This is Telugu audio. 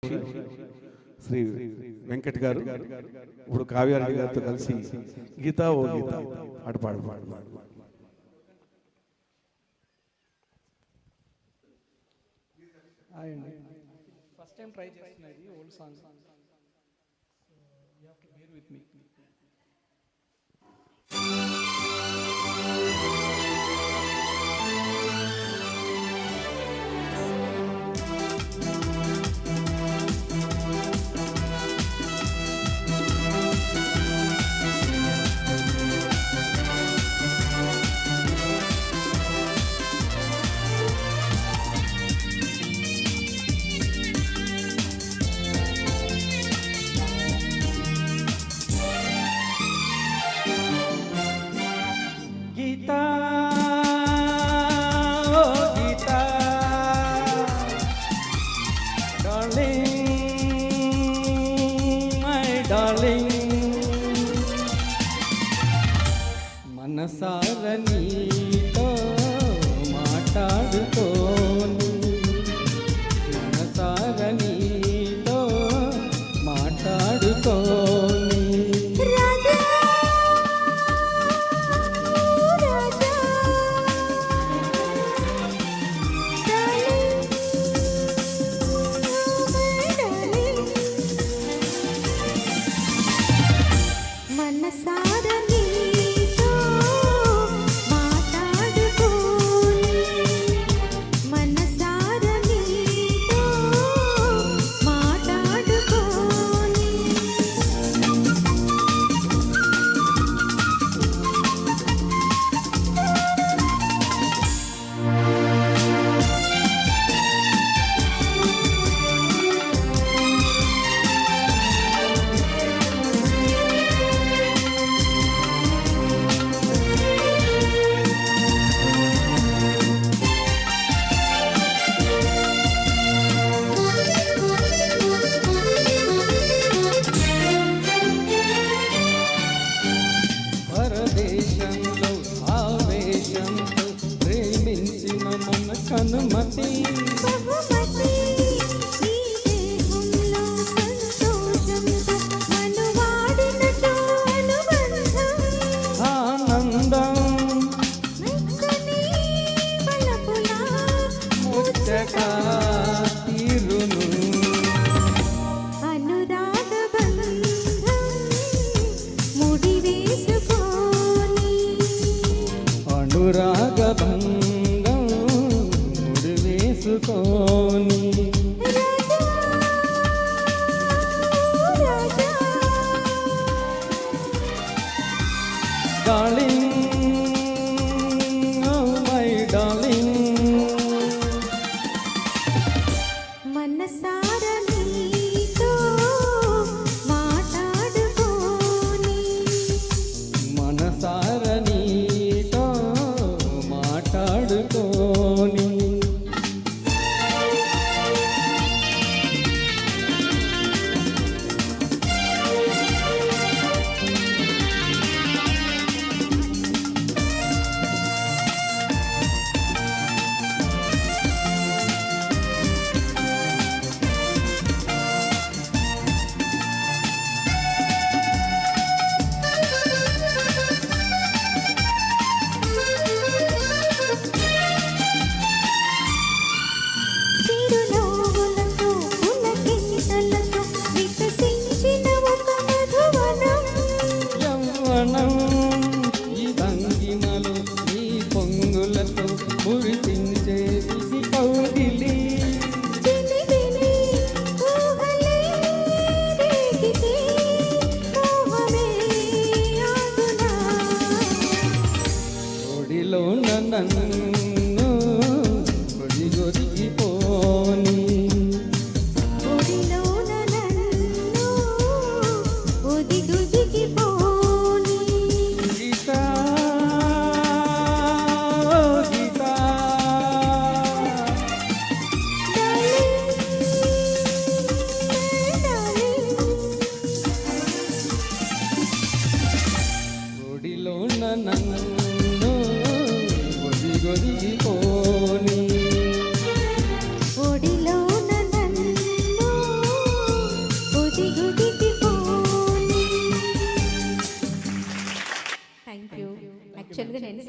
సాక్షి శ్రీ వెంకట్ గారు ఇప్పుడు కావ్యారెడ్డి గారితో కలిసి గీత ఓ గీత పాట పాడు. ఫస్ట్ టైం ట్రై చేస్తున్నది old song. You have to bear with me. Geeta ओ गीता डार्लिंग माय डार्लिंग मनसार नीतो माटाडुकोनी मनसार नीतो माटाडुकोनी అనుమతి బహుమతి ఈ దేహంలో సంతోషంతో మనువాడినతో అనుబంధం ఆనందం మెత్తని బలపులా ముచ్చట తీరును అనురాగ బంధం ముడివేసుకొని అనురాగ బంధం ముడివేసుకొని డార్లింగ్ ఓ మై డార్లింగ్ మనసార నీతో మాట్లాడుకోని మనసార నీతో మాట్లాడుకోని సిగుదిద్దిపోని థ్యాంక్ యూ యాక్చువల్గా నేను